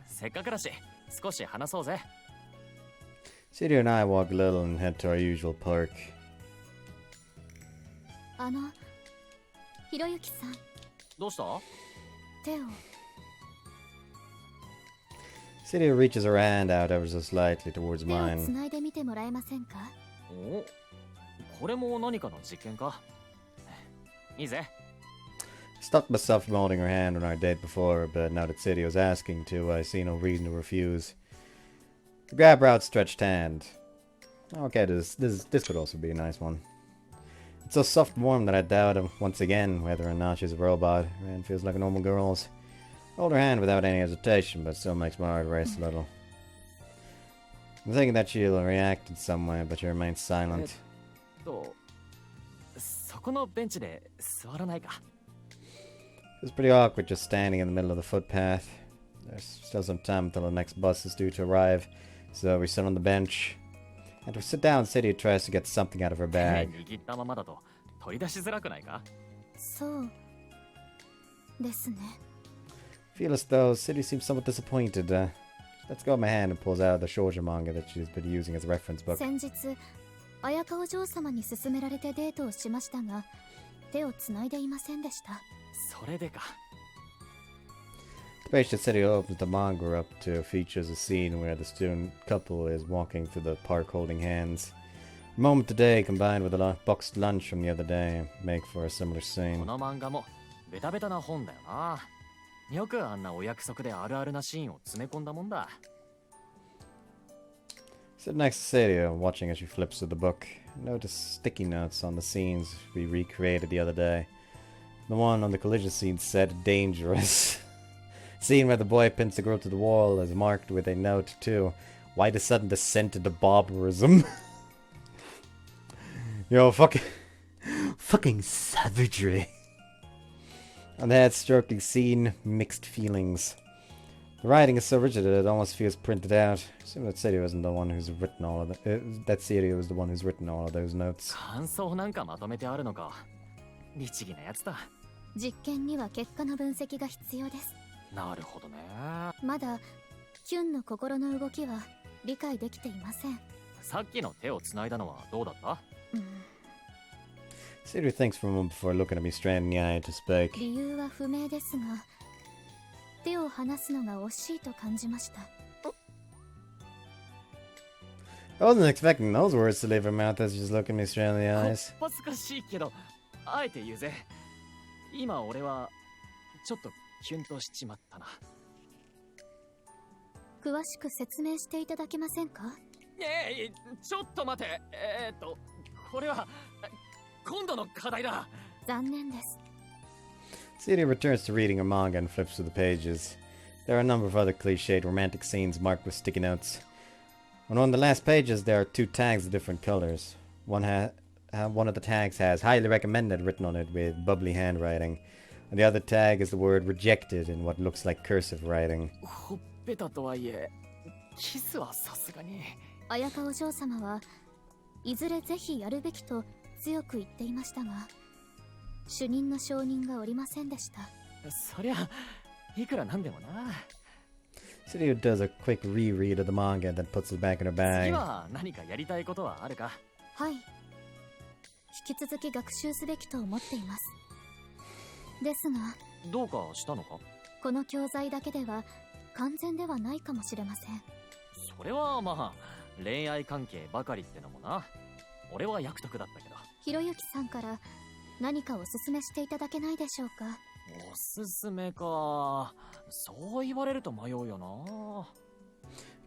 せっかくだし、少し話そうぜ。City and I walk a little and head to our usual park. ひろゆきさん。どうした？手を。 City reaches her hand out ever so slightly towards 手を mine. つないでみてもらえませんか？お、これも何かの実験か。いいぜ。Stopped myself from holding her hand on our date before, but now that City was asking to, I see no reason to refuse. I grab her outstretched hand. Okay, this could also be a nice one. It's so soft and warm that I doubt once again whether or not she's a robot. Her hand feels like a normal girl's. I hold her hand without any hesitation, but it still makes my heart race a little. I'm thinking that she'll react in some way, but she remains silent. そこのベンチで座らないか。 It's pretty awkward just standing in the middle of the footpath. There's still some time until the next bus is due to arrive, so we sit on the bench. And to sit down, City tries to get something out of her bag. 握ったままだと取り出しづらくないか？そうですね。 Feel as though City seems somewhat disappointed. Let's go my hand and pulls out the shoujo manga that she's been using as a reference book. 先日、綾香お嬢様に勧められてデートをしましたが、手をつないでいませんでした。それでか。 The page that City opens the manga up to features a scene where the student couple is walking through the park holding hands. The moment today, combined with a boxed lunch from the other day, make for a similar こ scene. の漫画もベタベタな本だよな。よくあんなお約束であるあるなシーンを詰め込んだもんだ。 Sit next to Serio, watching as she flips through the book. Notice sticky notes on the scenes we recreated the other day. The one on the collision scene said dangerous. Scene where the boy pins the girl to the wall is marked with a note too. Why the sudden descent into barbarism? Yo, fucking savagery. On the head stroking scene, mixed feelings. The writing is so rigid that it almost feels printed out. Assume that Serio isn't the one who's written all of that Serio is the one who's written all of those notes. 感想なんかまとめてあるのか。律儀なやつだ。実験には結果の分析が必要です。なるほどね。まだキュンの心の動きは理解できていません。さっきの手をつないだのはどうだった？ Serio thinks for a moment before looking at me straight in the eye to speak. 理由は不明ですが、手を離すのが惜しいと感じました。 I wasn't expecting those words to leave her mouth as she just looked at me straight in the eyes. 恥ずかしいけど、あえて言うぜ。今俺はちょっとキュンとしちまったな。詳しく説明していただけませんか？ちょっと待て。これは今度の課題だ。残念です。 Serio returns to reading her manga and flips through the pages. There are a number of other cliched romantic scenes marked with sticky notes. On one of the last pages, there are two tags of different colors. One of the tags has highly recommended written on it with bubbly handwriting. And the other tag is the word rejected in what looks like cursive writing. ほっぺたとはいえ、キスはさすがに。綾香お嬢様はいずれぜひやるべきと強く言っていましたが、主任の承認がおりませんでした。そりゃいくらなんでもな。 Serio does a quick reread of the manga and then puts it back in her 次 bag. は何かやりたいことはあるか？はい。引き続き学習すべきと思っています。ですが、どうかしたのか？この教材だけでは完全ではないかもしれません。それはまあ恋愛関係ばかりってのもな。俺は役得だったけど。ひろゆきさんから何かおすすめしていただけないでしょうか。おすすめか。そう言われると迷うよな。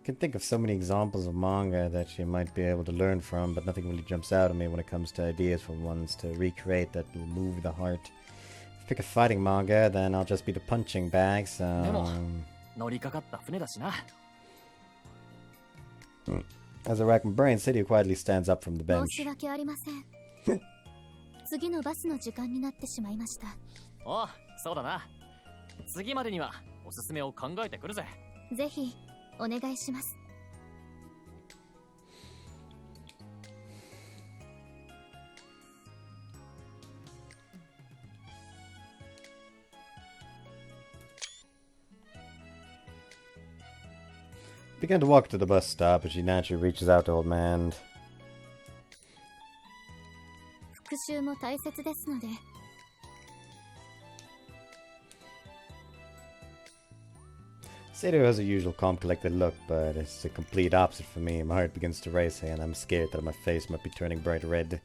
I can think of so many examples of manga that you might be able to learn from, but nothing really jumps out at me when it comes to ideas for ones to recreate that will move the heart. If I pick a fighting manga, then I'll just be the punching bag, so... でも乗りかかった船だしな。As I rack my brain, Serio quietly stands up from the 申 bench. し訳ありません。次のバスの時間になってしまいました。おう、そうだな。次までにはおすすめを考えてくるぜ。ぜひお願いします。Began to walk to the bus stop, but she naturally reaches out to old man. 復習も大切ですので。Serio has a usual calm, collected look, but it's the complete opposite for me. My heart begins to race, and I'm scared that my face might be turning bright red.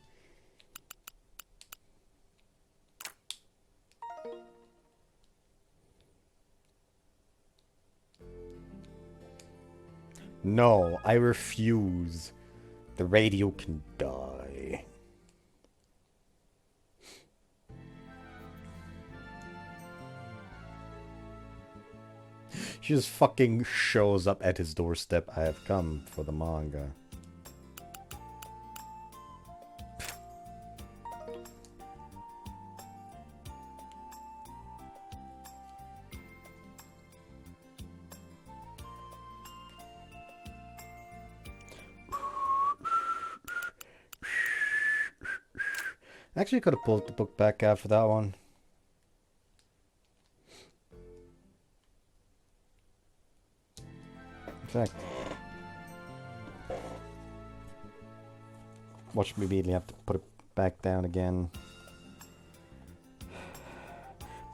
No, I refuse. The radio can die. She just fucking shows up at his doorstep. I have come for the manga. Actually, could have pulled the book back out for that one. In fact, watch me immediately have to put it back down again.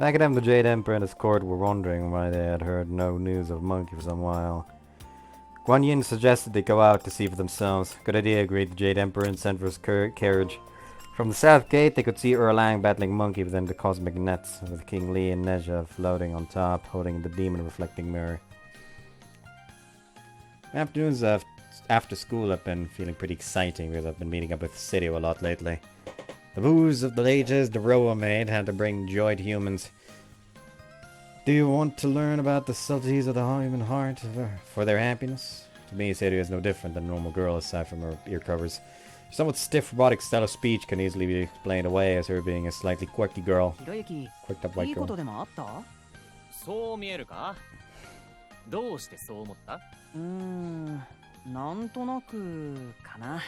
Back at them, the Jade Emperor and his court were wondering why they had heard no news of Monkey for some while. Guan Yin suggested they go out to see for themselves. Good idea, agreed the Jade Emperor and sent for his carriage. From the south gate, they could see Erlang battling Monkey within the cosmic nets, with King Li and Nezha floating on top, holding the demon-reflecting mirror. Afternoons after school have been feeling pretty exciting because I've been meeting up with Serio a lot lately. The booze of the ages the Roa made had to bring joy to humans. Do you want to learn about the subtleties of the human heart for their happiness? To me, Serio is no different than a normal girl aside from her ear covers. Her somewhat stiff, robotic style of speech can easily be explained away as her being a slightly quirky girl. Quirked up white girl. そう見えるか？どうしてそう思った？なんとなくかな。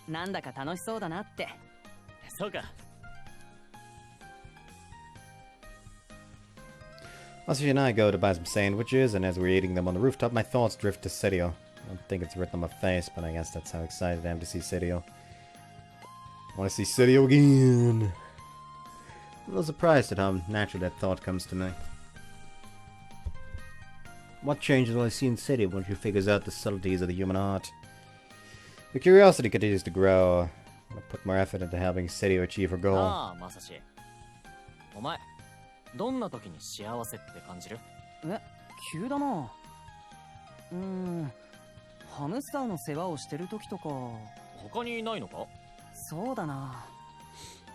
なんだか楽しそうだなって。そうか。Masushi and I go to buy some sandwiches, and as we're eating them on the rooftop, my thoughts drift to Serio. I don't think it's written on my face, but I guess that's how excited I am to see Serio. I want to see Serio again. I'm a little surprised at how natural that thought comes to me. What changes will I see in Serio once she figures out the subtleties of the human heart? The curiosity continues to grow. I'll put more effort into helping Serio achieve her goal. ああ、まさし。お前、どんな時に幸せって感じる？急だな。ハムスターの世話をしてる時とか。他にいないのか？そうだな。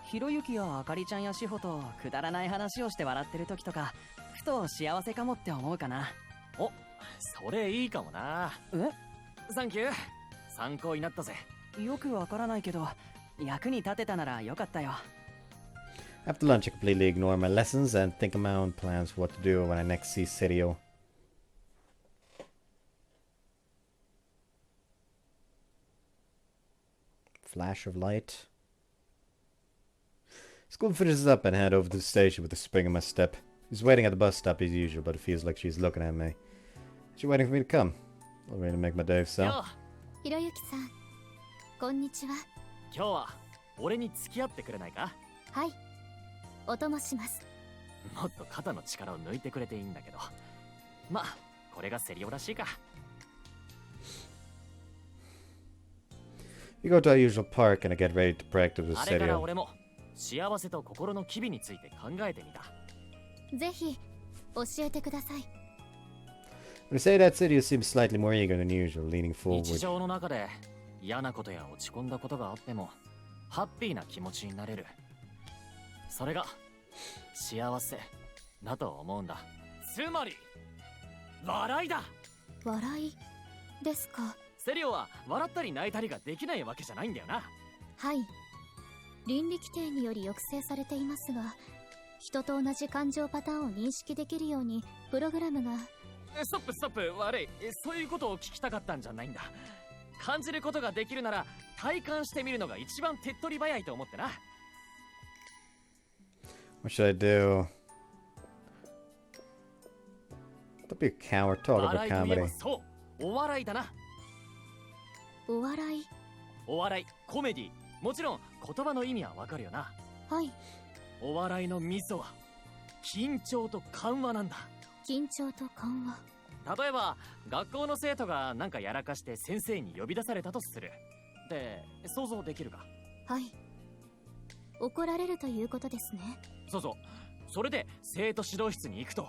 ひろゆきやあかりちゃんやしほとくだらない話をして笑ってる時とか、ふと幸せかもって思うかな。お、それいいかもな。サンキュー。参考になったぜ。よくわからないけど、役に立てたならよかったよ。After lunch, I completely ignore my lessons and think of my own plans for what to do when I next see Serio. Flash of light. School finishes up and head over to the station with a spring in my step. She's waiting at the bus stop as usual, but it feels like she's looking at me. She's waiting for me to come. I'll ready to make my day, so. ひろゆきさん、こんにちは。今日は俺に付き合ってくれないか？はい、お供します。もっと肩の力を抜いてくれていいんだけど。まあ、これがセリオらしいか。We go to our usual park and I get ready to practice with あれから Serio. 俺も幸せと心の機微について考えてみた。ぜひ教えてください。 When I say that, Serio seems slightly more eager than usual, leaning 日 forward. 常の中で嫌なことや落ち込んだことがあってもハッピーな気持ちになれる。それが幸せだと思うんだ。つまり笑いだ。笑いですか。セリオは笑ったり泣いたりができないわけじゃないんだよな。はい。倫理規定により抑制されていますが、人と同じ感情パターンを認識できるようにプログラムが。ストップ悪い。そういうことを聞きたかったんじゃないんだ。感じることができるなら体感してみるのが一番手っ取り早いと思ってな。 What should I do? Don't be a coward, talk about 笑いといえば comedy. そうお笑いだな。お笑い。お笑いコメディもちろん言葉の意味はわかるよな。はい。お笑いのミソは緊張と緩和なんだ。緊張と緩和。例えば学校の生徒がなんかやらかして先生に呼び出されたとする。で想像できるか。はい。怒られるということですね。そうそう。それで生徒指導室に行くと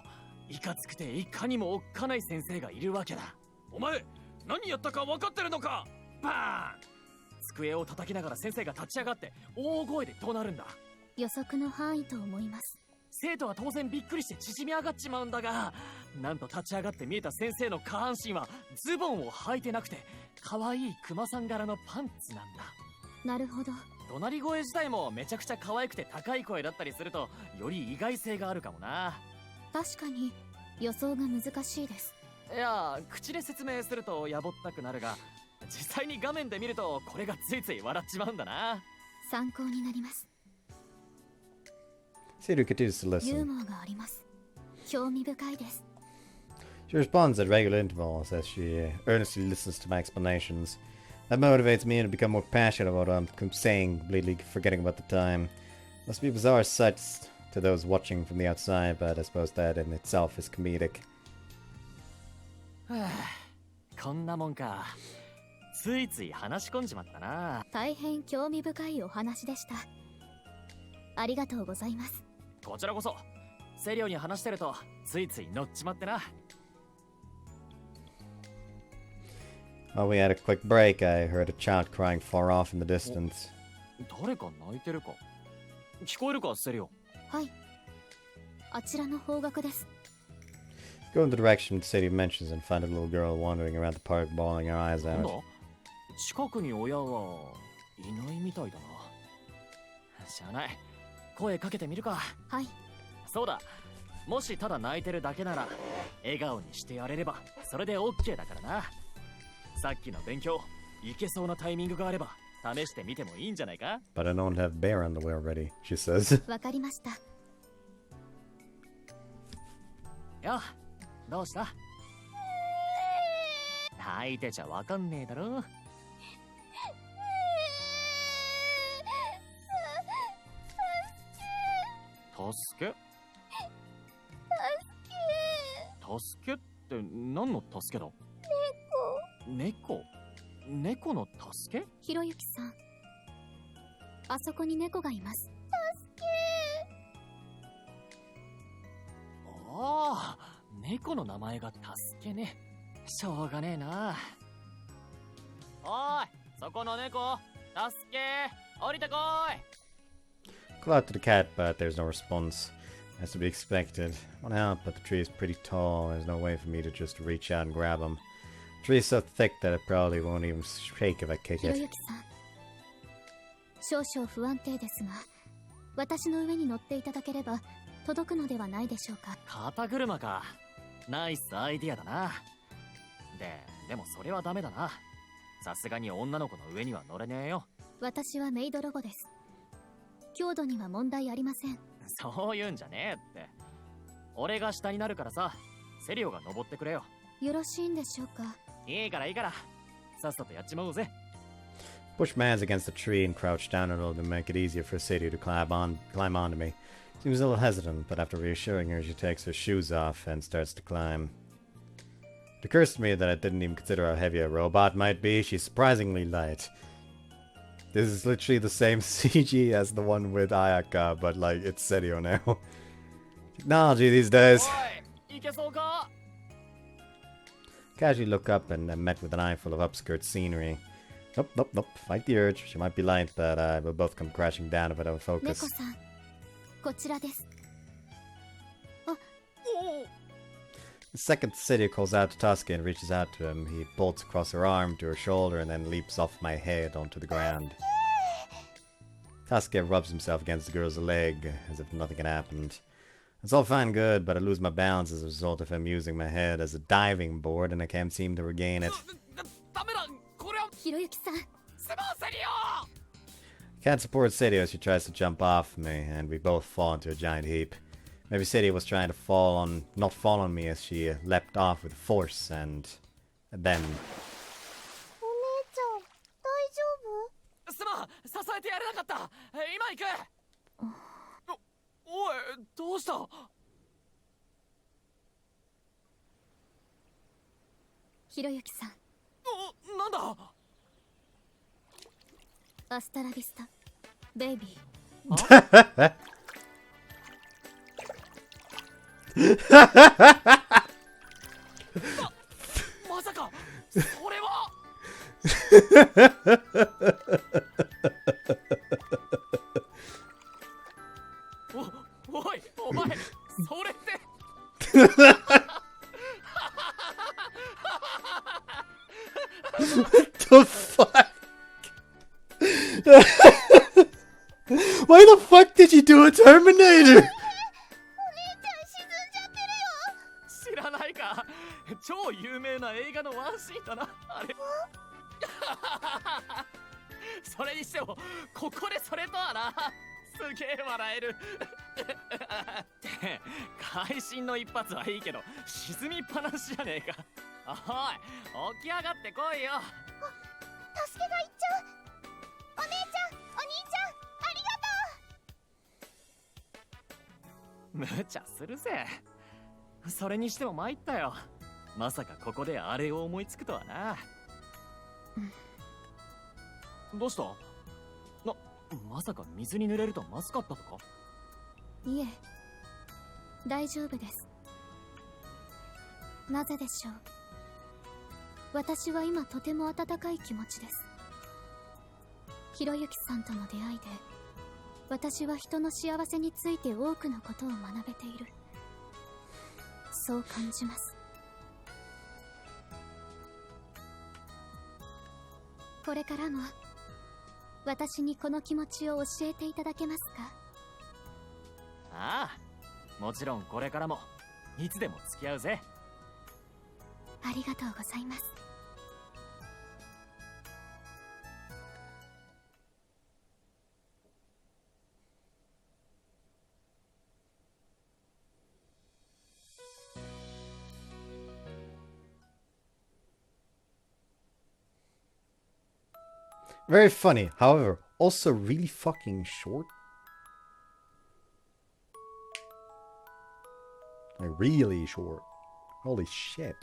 いかつくていかにもおっかない先生がいるわけだ。お前何やったか分かってるのか。バーン。机を叩きながら先生が立ち上がって大声で怒鳴るんだ。予測の範囲と思います。生徒は当然びっくりして縮み上がっちまうんだが、なんと立ち上がって見えた先生の下半身はズボンを履いてなくて可愛いクマさん柄のパンツなんだ。なるほど。怒鳴り声自体もめちゃくちゃ可愛くて高い声だったりするとより意外性があるかもな。確かに予想が難しいです。いや口で説明するとやぼったくなるが、実際に画面で見るとこれがついつい笑っちまうんだな。参考になります。 Serio continues to ユー listen. モアがあります。興味深いです。 She responds at regular intervals as she earnestly listens to my explanations. That motivates me to become more passionate about what I'm saying, completely forgetting about the time. Must be a bizarre sight to those watching from the outside, but I suppose that in itself is comedic. こんなもんか。ついつい話し込んじまったな。大変興味深いお話でした。ありがとうございます。こちらこそ。セリオに話してるとついつい乗っちまってな。While we had a quick break, I heard a child crying far off in the distance. 誰か泣いてるか。聞こえるかセリオ。はい。あちらの方角です。 Go in the direction Sadie mentions and find a little girl wandering around the park, bawling her eyes なんだ out. 近くに親はいないみたいだな。しゃあない。声かけてみるか。はい。そうだ。もしただ泣いてるだけなら笑顔にしてやれればそれで OK だからな。さっきの勉強いけそうなタイミングがあれば試してみてもいいんじゃないか。 But I don't have bear underwear ready, she says. わかりました。よ、どうした？泣いてちゃわかんねえだろ。助け？助けって何の助けだ？猫。猫の助け？ひろゆきさん、あそこに猫がいます。ああ、猫の名前が助けね。しょうがねえな。おい、そこの猫、助け、降りてこい。 Call out to the cat, but there's no response. As to be expected. Want to help, but the tree is pretty tall. There's no way for me to just reach out and grab him. The tree is so thick that it probably won't even shake if I kick ひろ it. ゆきさん、少々不安定ですが、私の上に乗っていただければ届くのではないでしょうか。肩車か。ナイスアイディアだな。でもそれはダメだな。さすがに女の子の上には乗れねえよ。私はメイドロボです。強度には問題ありません。そういうんじゃねえって。俺が下になるからさ、セリオが登ってくれよ。よろしいんでしょうか。いいからいいから。さっさとやっちまおうぜ。 Push my hands against the tree and crouch down a little to make it easier for Sadie to climb onto me. Seems a little hesitant, but after reassuring her, she takes her shoes off and starts to climb. It occurs to me that I didn't even consider how heavy a robot might be. She's surprisingly light. This is literally the same CG as the one with Ayaka, but like it's Serio now. Technology these days. いけそうか Casually look up and met with an eye full of upskirt scenery. Nope, nope, nope. Fight the urge. She might be light, but we'll both come crashing down if I don't 猫 focus. さん、こちらです。 The second Serio calls out to Tuska and reaches out to him. He bolts across her arm to her shoulder and then leaps off my head onto the ground. Tuska rubs himself against the girl's leg as if nothing had happened. It's all fine and good, but I lose my balance as a result of him using my head as a diving board and I can't seem to regain it. ダメだこれはひろゆきさん、すまんセリオ Can't support Serio as she tries to jump off me, and we both fall into a giant heap. Maybe Serio was trying to not fall on me as she leapt off with force, and then... お姉ちゃん、大丈夫？すまん支えてやれなかった今行くおいどうしたひろゆきさん、なんだアスタラビスタ、ベイビー。まさかそれはおいお前それって What the fuck? Why the fuck did you do a Terminator? 知らないか超有名な映画のワンシーンだなあれそれにしてもここでそれとはなすげえ笑えるって会心の一発はいいけど沈みっぱなしじゃねえかおい起き上がってこいよ助けがいっちゃう。お姉ちゃん、お兄ちゃん、ありがとう。無茶するぜそれにしても参ったよまさかここであれを思いつくとはな、どうしたまさか水に濡れるとまずかったとかいえ、大丈夫です。なぜでしょう。私は今とても温かい気持ちです。ひろゆきさんとの出会いで、私は人の幸せについて多くのことを学べている。そう感じます。これからも私にこの気持ちを教えていただけますか？ああ、もちろんこれからもいつでも付き合うぜ。ありがとうございます。Very funny, however, also really fucking short. Like, really short. Holy shit.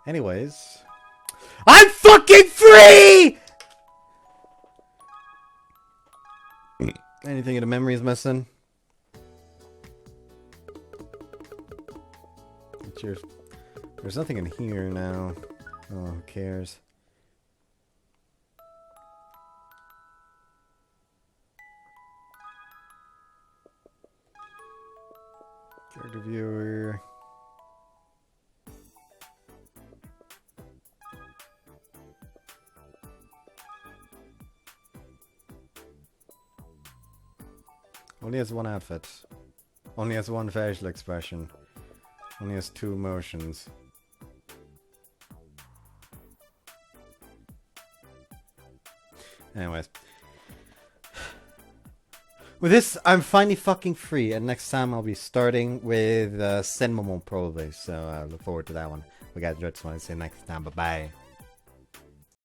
Anyways. I'm fucking free! Anything in the memory is missing? Cheers. There's nothing in here now. Oh, who cares? Character viewer. Only has one outfit. Only has one facial expression. Only has two emotions. Anyways. With this, I'm finally fucking free, and next time I'll be starting with Senmomo probably, so I look forward to that one. We got to just want to say next time, bye-bye.